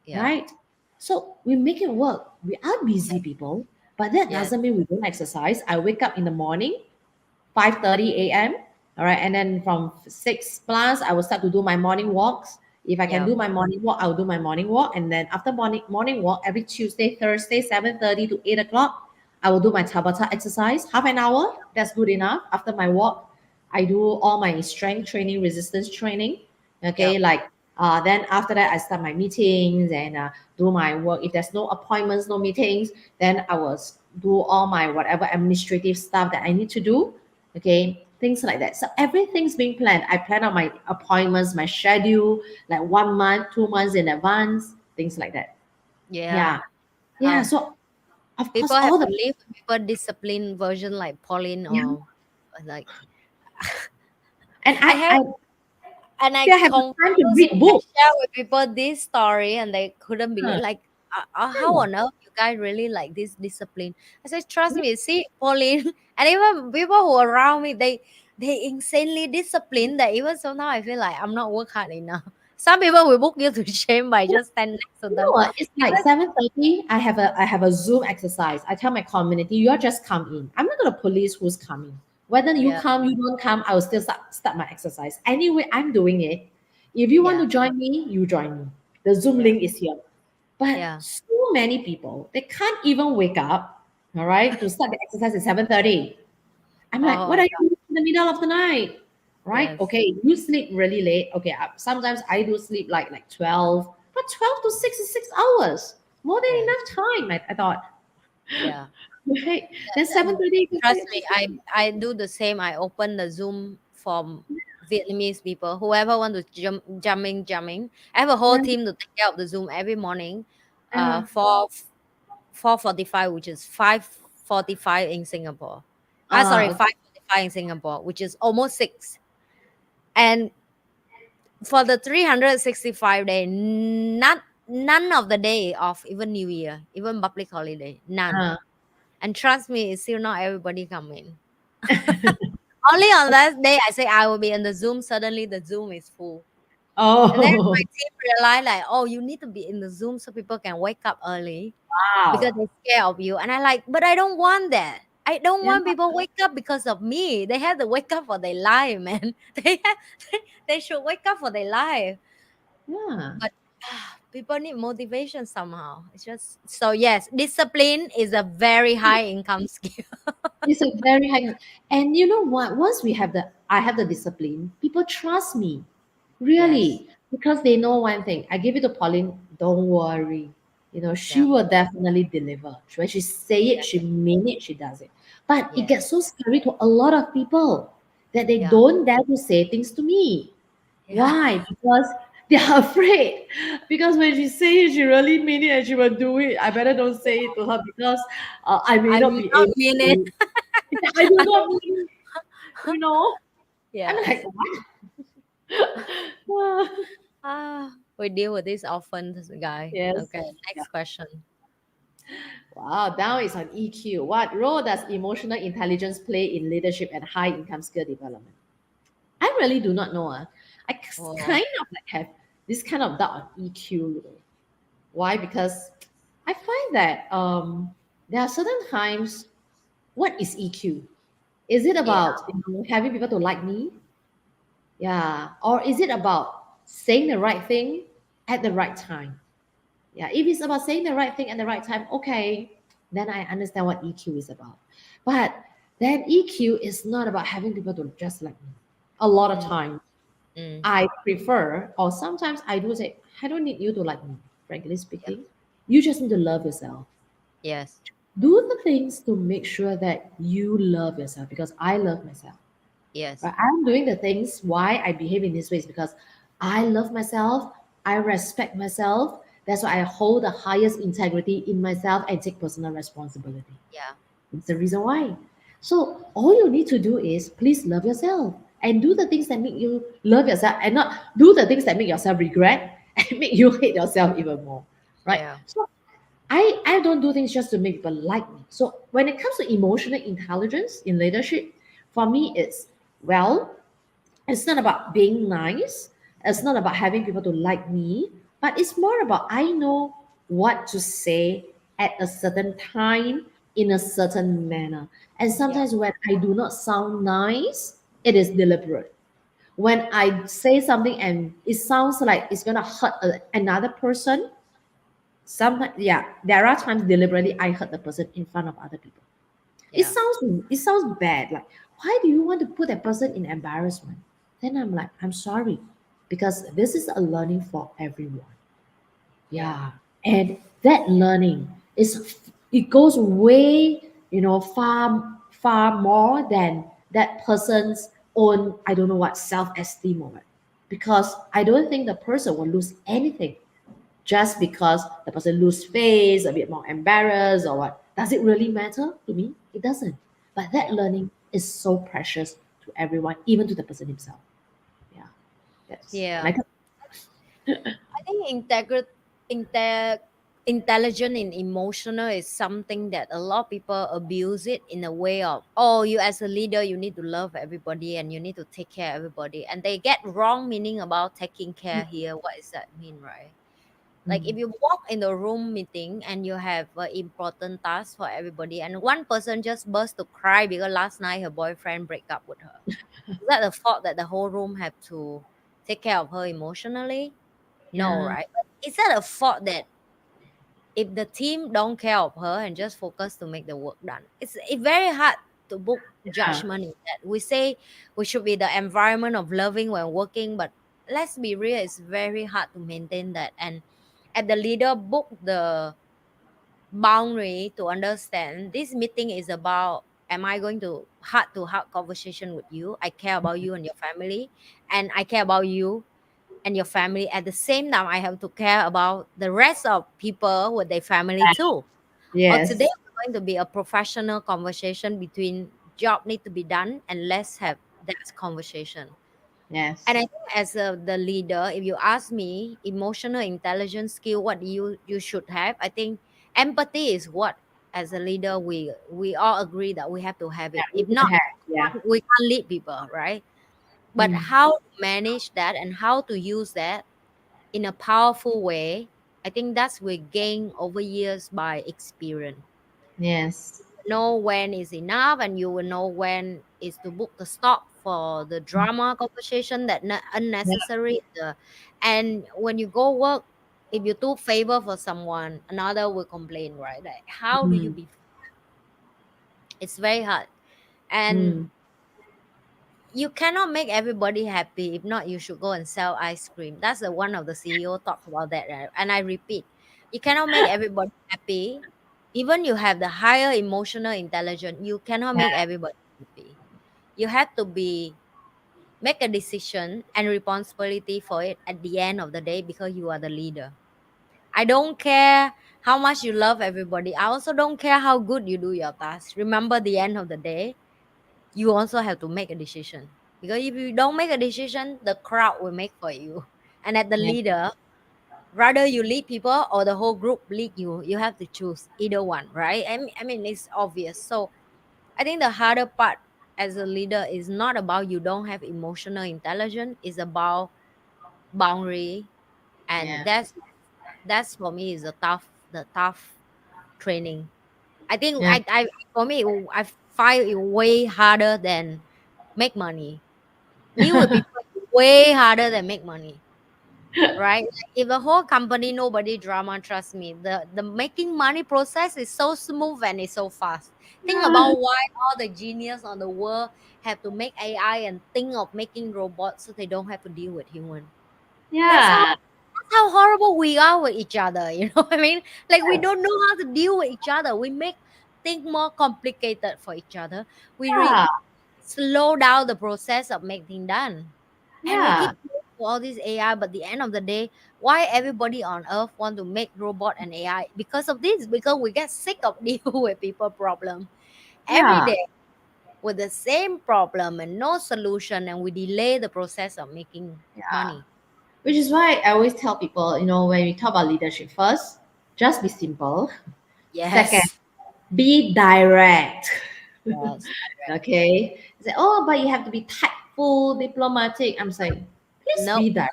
yeah, Right? So we make it work. We are busy people, but that yeah, doesn't mean we don't exercise. I wake up in the morning, 5:30 a.m. All right. And then from 6 plus, I will start to do my morning walks. If I can yeah, do my morning walk, I'll do my morning walk. And then after morning walk, every Tuesday, Thursday, 7:30 to 8 o'clock, I will do my Tabata exercise. Half an hour. That's good enough. After my walk, I do all my strength training, resistance training. yeah, Okay. Like then after that, I start my meetings and do my work. If there's no appointments, no meetings, then I will do all my whatever administrative stuff that I need to do. Okay, things like that. So everything's being planned. I plan out my appointments, my schedule, like 1 month, 2 months in advance, things like that. yeah. Yeah, yeah. Um, So of course, People have all to the live a people disciplined version like Pauline, yeah. or like And I have. And I still have the time to confuse, read I books. share with people this story and they couldn't believe, Huh. like, how Yeah, on earth you guys really like this discipline? I said, trust me, see, Pauline, and even people who are around me, they insanely disciplined that even sometimes I feel like I'm not work hard enough. Some people will book you to shame by just stand next to you know them. what? It's like Because 7:30. I have a Zoom exercise. I tell my community, you are just come in. I'm not gonna police who's coming. Whether you yeah, come, you don't come, I will still start my exercise. Anyway, I'm doing it. If you want yeah, to join me, you join me. The Zoom yeah, link is here. But yeah. so many people, they can't even wake up, all right, to start the exercise at 7:30. I'm like, Oh what my are God, you doing in the middle of the night? Right? yes, Okay, you sleep really late. Okay, sometimes I do sleep like 12, but 12 to 6 is 6 hours. More than yes, enough time, I thought. yeah. Right. Then 7:30 you can start Trust your me, exercise. I do the same. I open the Zoom for Vietnamese people. Whoever want to jumping. I have a whole Yeah. team to take care of the Zoom every morning. Uh, 4:45, which is 5:45 in Singapore. Sorry, uh, 5:45 in Singapore, which is almost 6. And for the 365 day, none of the day of even New Year, even public holiday, none. uh. And trust me, it's still not everybody coming. Only on that day I say I will be in the Zoom, suddenly the Zoom is full. And then Oh, my team realized like, oh, you need to be in the Zoom so people can wake up early because wow. they're scared of you. And I like, but I don't want that. I don't Yeah. want people wake up because of me. They have to wake up for their life, man. They should wake up for their life. Yeah. But people need motivation somehow. It's just so yes, discipline is a very high income skill. It's a very high. And you know what? Once I have the discipline, people trust me. Yes. Really, because they know one thing. I give it to Pauline, don't worry. You know, she Yeah. will definitely deliver. When she say it, Yeah. she mean it, she does it. But it Yes. gets so scary to a lot of people that they Yeah. don't dare to say things to me. Yeah. Why? Because they are afraid. Because when she say it, she really mean it and she will do it. I better don't say it to her because I may I not will be not able mean it. to. I do not mean, you know. I'm Yes. like, what? We We deal with this often, this guy. Yes. Okay, Yeah. next question. Wow, now it's on EQ. What role does emotional intelligence play in leadership and high income skill development? I really do not know. I Oh, kind of like have this kind of doubt on EQ. Why? Because I find that there are certain times. What is EQ? Is it yeah, about having people to like me? Yeah, or is it about saying the right thing at the right time? Yeah, if it's about saying the right thing at the right time, okay, then I understand what EQ is about. But then EQ is not about having people to just like me. A lot of mm, time, mm, I prefer, or sometimes I do say, I don't need you to like me, frankly yeah, speaking. You just need to love yourself. yes, Do the things to make sure that you love yourself because I love myself. yes, Right? I'm doing the things why I behave in this ways because I love myself, I respect myself. That's why I hold the highest integrity in myself and take personal responsibility. yeah, It's the reason why. So all you need to do is please love yourself and do the things that make you love yourself and not do the things that make yourself regret and make you hate yourself even more. Right? yeah, So I don't do things just to make people like me. So when it comes to emotional intelligence in leadership, for me it's well, it's not about being nice. It's not about having people to like me, but it's more about I know what to say at a certain time in a certain manner. And yeah, sometimes when I do not sound nice, it is deliberate. When I say something and it sounds like it's gonna hurt another person, sometimes yeah, there are times deliberately I hurt the person in front of other people. yeah, It sounds bad. Like, why do you want to put that person in embarrassment? Then I'm like, I'm sorry, because this is a learning for everyone. yeah, Yeah, and that learning is it goes way far more than that person's own I don't know what self esteem or what, because I don't think the person will lose anything just because the person lose face, a bit more embarrassed or what. Does it really matter to me? It doesn't. But that yeah, learning is so precious to everyone, even to the person himself. Yeah, that's yeah. my I think intelligent and emotional is something that a lot of people abuse it in a way of, oh, you as a leader, you need to love everybody and you need to take care of everybody. And they get wrong meaning about taking care here. What does that mean, right? Like if mm, you walk in the room meeting and you have an important task for everybody and one person just burst to cry because last night her boyfriend break up with her. Is that the fault that the whole room have to take care of her emotionally? No, yeah, right? But is that a fault that if the team don't care of her and just focus to make the work done? It's very hard to book yeah, judgment in that. We say we should be the environment of loving when working, but let's be real, it's very hard to maintain that. And at the leader book the boundary to understand this meeting is about, am I going to heart conversation with you? I care about you and your family, and I care about you and your family. At the same time, I have to care about the rest of people with their family too. Or today yes, we're going to be a professional conversation between job need to be done and let's have that conversation. And I yes, think as the leader, if you ask me, emotional intelligence skill, what you should have, I think empathy is what as a leader we all agree that we have to have yeah, it. we If need to not, have, yeah, we can't lead people, right? But mm, how to manage that and how to use that in a powerful way, I think that's we gain over years by experience. yes, Know when is enough, and you will know when is to book the stop for the drama conversation that yeah, unnecessary. And when you go work, if you do favor for someone, another will complain, right? Like, how do you mm, be? It's very hard, and mm, you cannot make everybody happy. If not, you should go and sell ice cream. That's the one of the CEO talk about that, right? And I repeat, you cannot make everybody happy. Even you have the higher emotional intelligence, you cannot yeah, make everybody happy. You have to be make a decision and responsibility for it at the end of the day because you are the leader. I don't care how much you love everybody. I also don't care how good you do your task. Remember, the end of the day, you also have to make a decision, because if you don't make a decision, the crowd will make for you. And as the yeah, leader, Rather you lead people or the whole group lead you. You have to choose either one, right? I mean it's obvious. So I think the harder part as a leader is not about you don't have emotional intelligence. It's about boundary, and Yeah. that's for me is the tough training. I think Yeah. I for me I find it way harder than make money. Deal with people is way harder than make money, right? Like if a whole company nobody drama, trust me, the making money process is so smooth and it's so fast. Think about why all the genius on the world have to make AI and think of making robots so they don't have to deal with human. That's how Yeah. that's how horrible we are with each other. You know what I mean? Like we don't know how to deal with each other. We make things more complicated for each other. We Yeah. slow down the process of making done. And we Yeah. keep doing all this AI, but the end of the day, why everybody on earth want to make robot and AI? Because of this, because we get sick of deal with people problem every Yeah. day with the same problem and no solution, and we delay the process of making Yeah. money. Which is why I always tell people, when we talk about leadership, first, just be simple. Second, Yes. be direct. Yes. Correct. Okay. Say, oh, but you have to be tactful, diplomatic. I'm saying, please Nope. be direct.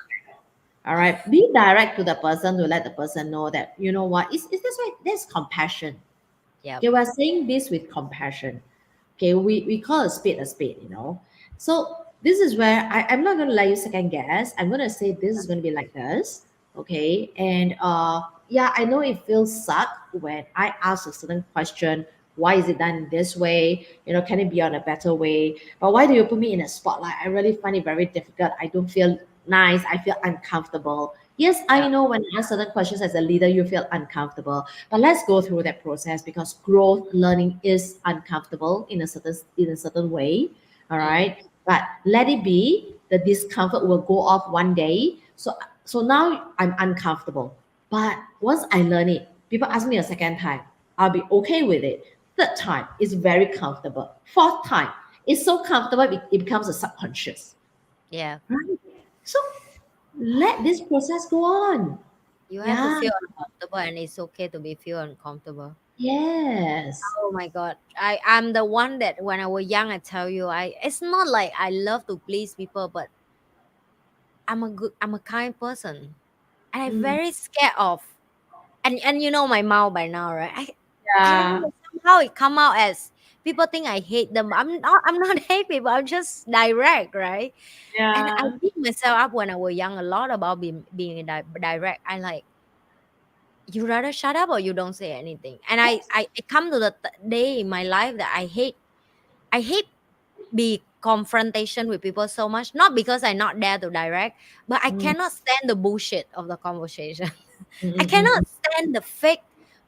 All right. Be direct to the person to let the person know that, you know what, is this right? There's compassion. Yep. Okay, we're saying this with compassion. Okay, we call a spade. So this is where I'm not gonna let you second guess. I'm gonna say this is gonna be like this. Okay. And yeah, I know it feels suck when I ask a certain question. Why is it done this way? Can it be on a better way? But why do you put me in a spotlight? I really find it very difficult. I don't feel nice. I feel uncomfortable. Yes, I Yep. know when I ask certain questions as a leader, you feel uncomfortable. But let's go through that process because growth learning is uncomfortable in a certain way. All Mm. right. But let it be. The discomfort will go off one day. So now I'm uncomfortable. But once I learn it, people ask me a second time, I'll be okay with it. Third time, it's very comfortable. Fourth time, it's so comfortable it becomes a subconscious. Yeah. Right? So let this process go on. You have to Yeah. feel uncomfortable, and it's okay to be feel uncomfortable. Yes. Oh my god. I'm the one that when I was young, I tell you, I it's not like I love to please people, but I'm a kind person. And I'm Mm. very scared of, and you know my mouth by now, right? I don't Yeah. know, somehow it come out as people think I hate them. I'm not hate people. I'm just direct, right? And I Yeah. beat myself up when I was young a lot about being direct. I like, you rather shut up or you don't say anything. And I come to the day in my life that I hate be confrontation with people so much, not because I not dare to direct, but I Mm, cannot stand the bullshit of the conversation. mm, I mm, mm, cannot mm. stand the fake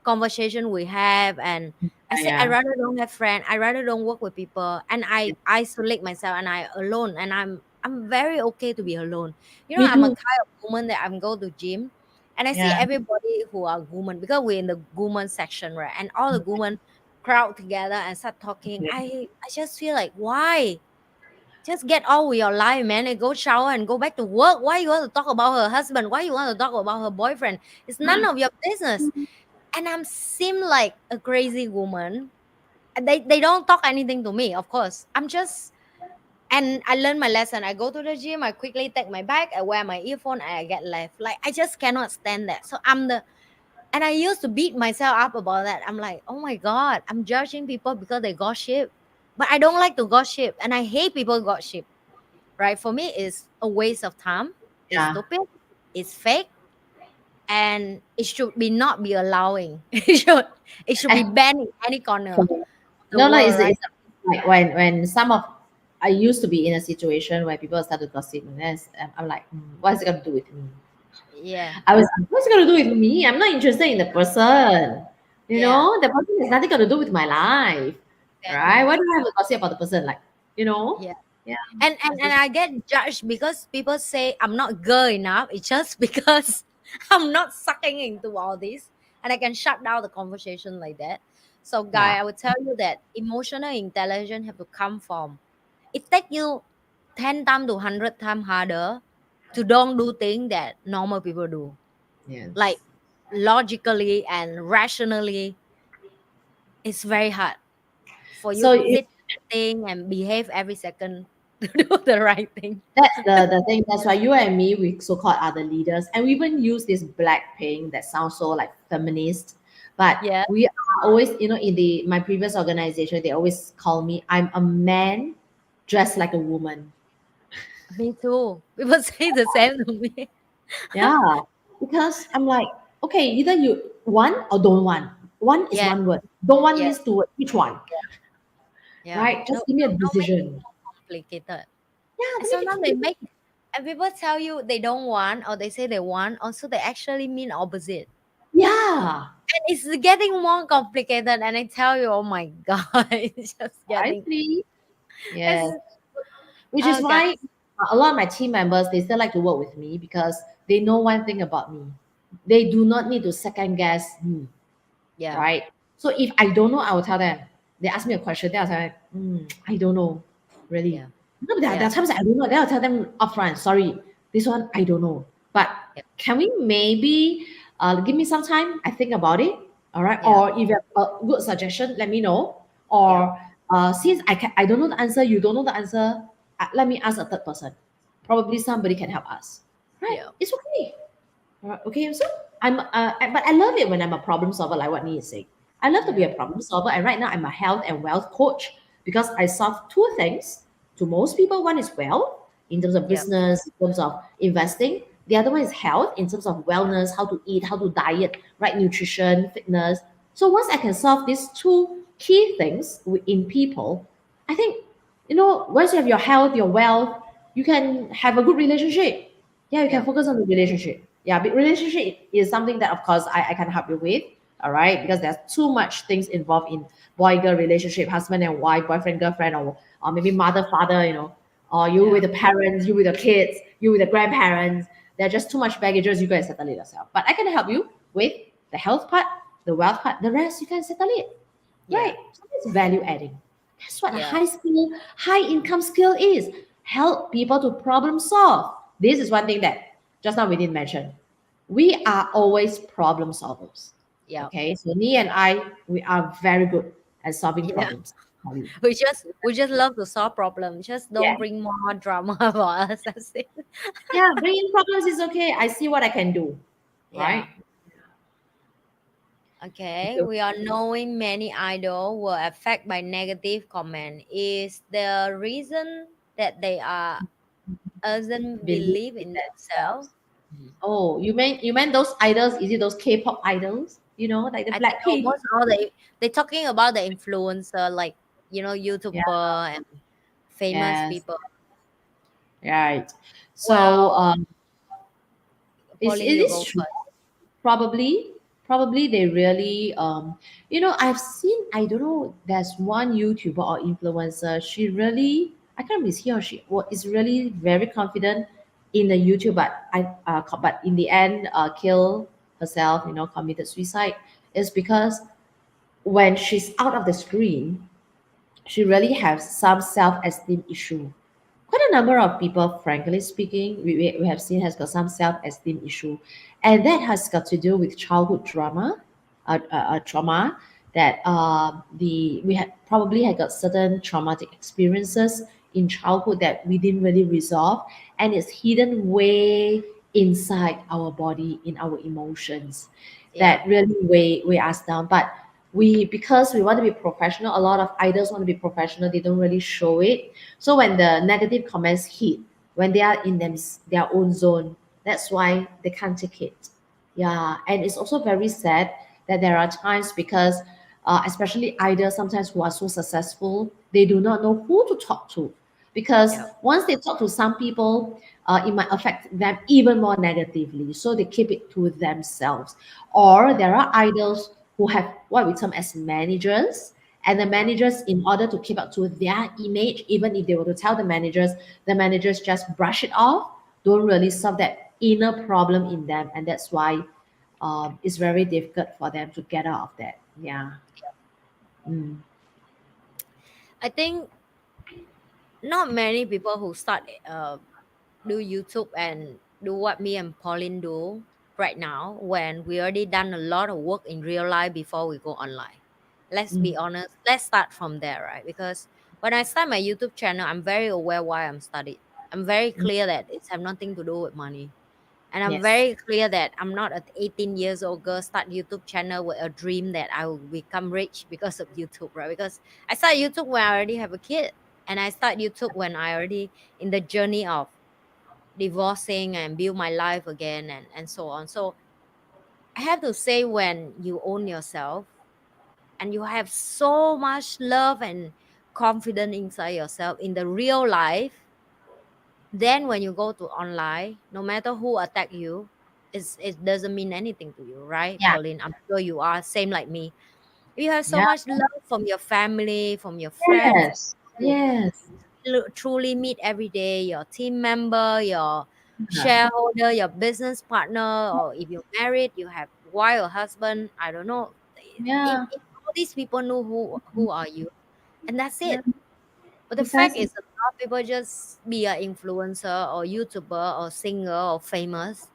conversation we have. And I Yeah. said I Yeah. rather don't have friends, I rather don't work with people, and I isolate myself and I alone, and I'm very okay to be alone. Me I'm a too. kind of woman that I'm go to gym, and I see Yeah. everybody who are women because we're in the woman section, right? And all the women crowd together and start talking. Okay. I just feel like, why? Just get on with your life, man, and go shower and go back to work. Why you want to talk about her husband? Why you want to talk about her boyfriend? It's none of your business. And I'm seem like a crazy woman. And they don't talk anything to me, of course. I'm just, and I learned my lesson. I go to the gym, I quickly take my bag, I wear my earphone, and I get left. Like I just cannot stand that. So and I used to beat myself up about that. I'm like, oh my God, I'm judging people because they gossip. But I don't like to gossip, and I hate people gossip, right? For me, it's a waste of time. It's Yeah. stupid. It's fake, and it should be not be allowing. It should be And banned in any corner of the no, no, world, right? it's like when some of I used to be in a situation where people start to gossip, and then I'm like, what's it gonna do with me? Yeah, I was like, what's it gonna do with me? I'm not interested in the person. yeah, The person has nothing gonna do with my life, right? exactly. Why do I have to gossip about the person? Like, you know, Yeah. yeah. And, and I and just I get judged because people say I'm not girl enough. It's just because I'm not sucking into all this, and I can shut down the conversation like that. So, yeah, guy, I would tell you that emotional intelligence have to come from. It take you 10 times to 100 times harder to don't do things that normal people do. Like Yes. logically and rationally, it's very hard for you So to it, sit, think, and behave every second to do the right thing. that's the thing. That's why you and me, we so-called are the leaders, and we even use this BlackPink that sounds so like feminist, but Yeah, we are always, in the my previous organization, they always call me I'm a man dressed like a woman. me too. People say the same to me. Yeah, because I'm like, okay, either you want or don't want. One is Yeah, one word. Don't want yeah, means two word. Which one? yeah. Right? No, Just give me a don't make it decision. more complicated. Yeah, And don't make it sometimes they make, complicated. and people tell you they don't want, or they say they want, also they actually mean opposite. Yeah, And it's getting more complicated. And I tell you, oh my god, it's just I getting. see. Yes. It's, Which is oh god, why a lot of my team members, they still like to work with me because they know one thing about me. They do not need to second guess me, yeah, right? So if I don't know, I will tell them. They ask me a question, then I'll tell them, I don't know, really. yeah, No, there are yeah, times I don't know. Then I'll tell them upfront, sorry, this one I don't know. But yeah, can we maybe give me some time? I think about it. All right. yeah, Or if you have a good suggestion, let me know. yeah, Or since I don't know the answer, you don't know the answer, let me ask a third person. Probably somebody can help us. Right? yeah, It's okay. Okay, so but I love it when I'm a problem solver, like what Ni is saying. I love to be yeah, a problem solver, and right now I'm a health and wealth coach because I solve two things. To most people, one is wealth in terms of yeah, business, in terms of investing. The other one is health in terms of wellness, how to eat, how to diet, right nutrition, fitness. So once I can solve these two key things in people, I think once you have your health, your wealth, you can have a good relationship. Yeah, you can yeah, focus on the relationship. Yeah, but relationship is something that of course I can help you with. All right, because there's too much things involved in boy girl relationship, husband and wife, boyfriend girlfriend, or maybe mother father. Or you with yeah, the parents, you with the kids, you with the grandparents. There are just too much baggages. You guys settle it yourself. But I can help you with the health part, the wealth part. The rest you can settle it. yeah, Right. So it's value adding. That's what a yeah, high skill, high income skill is. Help people to problem solve. This is one thing that just now we didn't mention. We are always problem solvers. yeah, Okay. So me and I, we are very good at solving yeah. problems. Sorry. We just love to solve problems. Just don't Yeah. bring more drama for us. That's it. Yeah. Bringing problems is okay. I see what I can do. Yeah. Right. Okay. So We are knowing many idols were affected by negative comment. Is the reason that they are doesn't believe believe in in themselves? themselves. Oh, you meant those idols? Is it those K-pop idols? Like the I think Blackpink? almost all they talking about the influencer, like Yeah. YouTuber and famous Yes. people. Right. So Well, it Pauline, you is go true. first. Probably they really I've seen, I don't know, there's one YouTuber or influencer. She really, I can't remember if it's he or she is really very confident in the YouTube, but in the end kill herself, committed suicide. Is because when she's out of the screen, she really has some self-esteem issue. Quite a number of people, frankly speaking, we have seen has got some self-esteem issue, and that has got to do with childhood trauma that the we had probably had got certain traumatic experiences in childhood that we didn't really resolve, and it's hidden way inside our body in our emotions Yeah, that really weigh us down. But because we want to be professional, a lot of idols want to be professional, they don't really show it. So when the negative comments hit, when they are in their own zone, that's why they can't take it. Yeah, and it's also very sad that there are times because, especially idols, sometimes who are so successful, they do not know who to talk to, because yeah, once they talk to some people, it might affect them even more negatively. So they keep it to themselves. Or yeah, there are idols who have what we term as managers, and the yeah, managers, in order to keep up to their image, even if they were to tell the managers just brush it off, don't really solve that inner problem in them, and that's why it's very difficult for them to get out of that. Yeah. Mm. I think not many people who start do YouTube and do what me and Pauline do. right now when we already done a lot of work in real life before we go online? Let's Mm. be honest. Let's start from there, right? Because when I start my YouTube channel, I'm very aware why I'm studied. I'm very Mm. clear that it's have nothing to do with money. And I'm Yes. very clear that I'm not an 18 years old girl start YouTube channel with a dream that I will become rich because of YouTube, right? Because I start YouTube when I already have a kid. And I start YouTube when I already in the journey of divorcing and build my life again and so on. So I have to say when you own yourself and you have so much love and confidence inside yourself in the real life, then when you go to online, no matter who attack you, it doesn't mean anything to you, right, Yeah. Pauline? I'm sure you are same like me. You have so Yeah. much love from your family, from your friends, Yes. Yes. truly meet every day, your team member, your shareholder, your business partner, or if you're married, you have wife or husband, I don't know. Yeah. If all these people know who are you, and that's Yeah. it. But the fact Precisely. is, a lot of people just be an influencer or YouTuber or singer or famous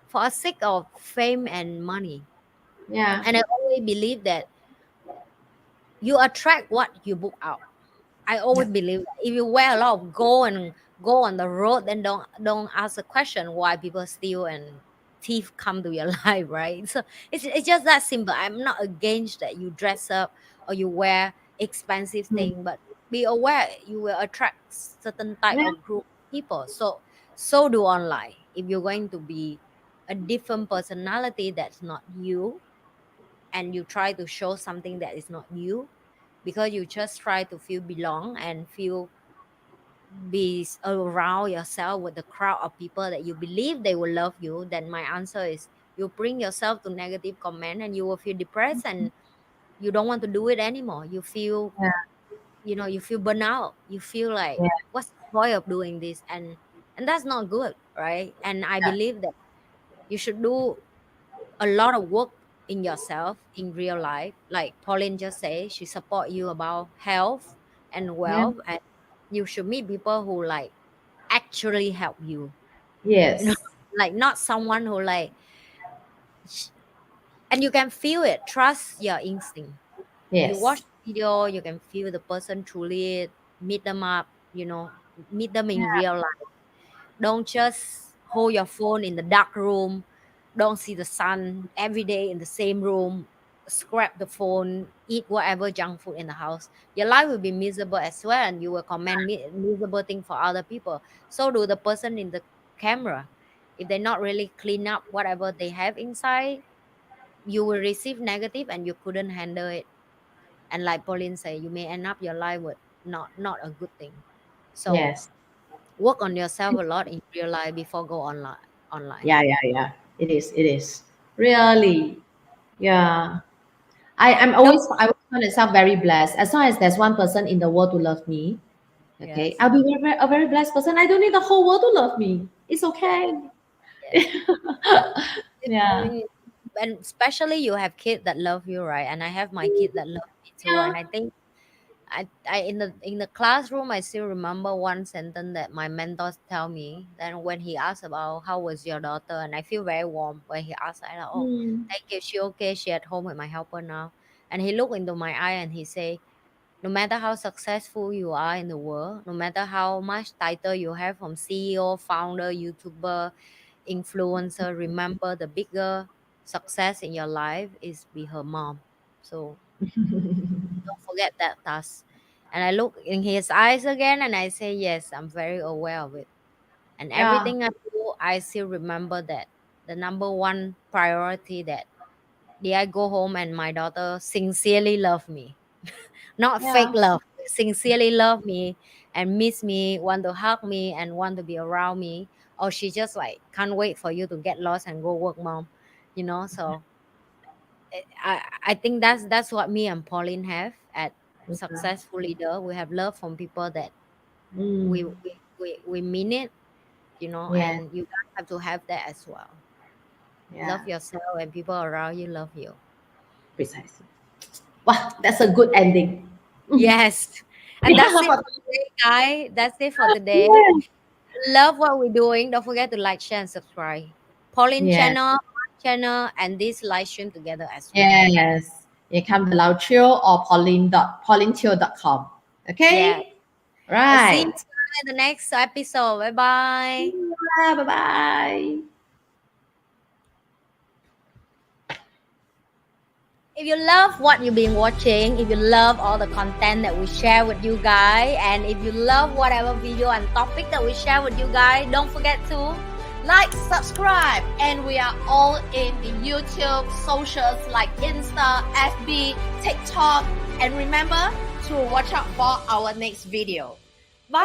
for a sake of fame and money. Yeah. And I always believe that you attract what you book out. I Yeah. always believe that if you wear a lot of gold and go on the road, then don't ask a question why people steal and thief come to your life, right? So it's just that simple. I'm not against that you dress up or you wear expensive Mm. thing, but be aware you will attract certain type Yeah. of group of people. So do online. If you're going to be a different personality that's not you, and you try to show something that is not you because you just try to feel belong and feel around yourself with the crowd of people that you believe they will love you, then my answer is you bring yourself to negative comment and you will feel depressed and you don't want to do it anymore. You feel, Yeah. you feel burnout. You feel like Yeah. what's the point of doing this? And that's not good, right? And I Yeah. believe that you should do a lot of work in yourself in real life. Like Pauline just said, she support you about health and Yeah. wealth, and you should meet people who like actually help you. You know, Yes. like not someone who like, sh- and you can feel it. Trust your instinct. You watch Yes. video, you can feel the person truly. Meet them up. Meet them in real life. Don't just hold your phone in the dark room. Don't see the sun every day in the same room. Scrap the phone. Eat whatever junk food in the house. Your life will be miserable as well, and you will comment miserable thing for other people. So do the person in the camera. If they not really clean up whatever they have inside, you will receive negative, and you couldn't handle it. And like Pauline said, you may end up your life with not a good thing. So Yes. work on yourself a lot in real life before go online. Yeah. Yeah. Yeah. It is. It is. Really. Yeah. Don't I always find myself very blessed. As long as there's one person in the world to love me, okay, Yes, I'll be a very blessed person. I don't need the whole world to love me. It's yes, okay. yes. I Yeah. mean, and especially you have kids that love you, right? And I have my kid that love me too. Yeah. And I think I in the classroom I still remember one sentence that my mentors tell me. Then when he asked about how was your daughter, and I feel very warm when he asked, I like, oh, Mm. thank you, she okay, she at home with my helper now. And he looked into my eye and he say, no matter how successful you are in the world, no matter how much title you have from CEO, founder, YouTuber, influencer, remember the bigger success in your life is be her mom. So don't forget that task. And I look in his eyes again and I say, yes, I'm very aware of it. And Yeah. everything I do, I still remember that the number one priority that did I go home and my daughter sincerely love me, not fake Yeah. love, sincerely love me and miss me, want to hug me and want to be around me, or she just like can't wait for you to get lost and go work, mom. So I think that's what me and Pauline have at Okay. Successful Leader. We have love from people that we Mm. we, we mean it, Yeah. and you guys have to have that as well. Yeah. Love yourself and people around you love you. Precisely. Wow, that's a good ending. Yes. And that's Yeah. it for today, guys. That's it for today. Yeah. Love what we're doing. Don't forget to like, share, and subscribe. Pauline Yes. channel channel and this live stream together as well. Yes. You come to Lao Chio or paulinetio.com. Yeah. Okay? I'll see you Right. in the next episode. Bye bye. Bye bye. If you love what you've been watching, if you love all the content that we share with you guys, and if you love whatever video and topic that we share with you guys, don't forget to Like, subscribe, and we are all in the YouTube socials like Insta, FB, TikTok, and remember to watch out for our next video. Bye.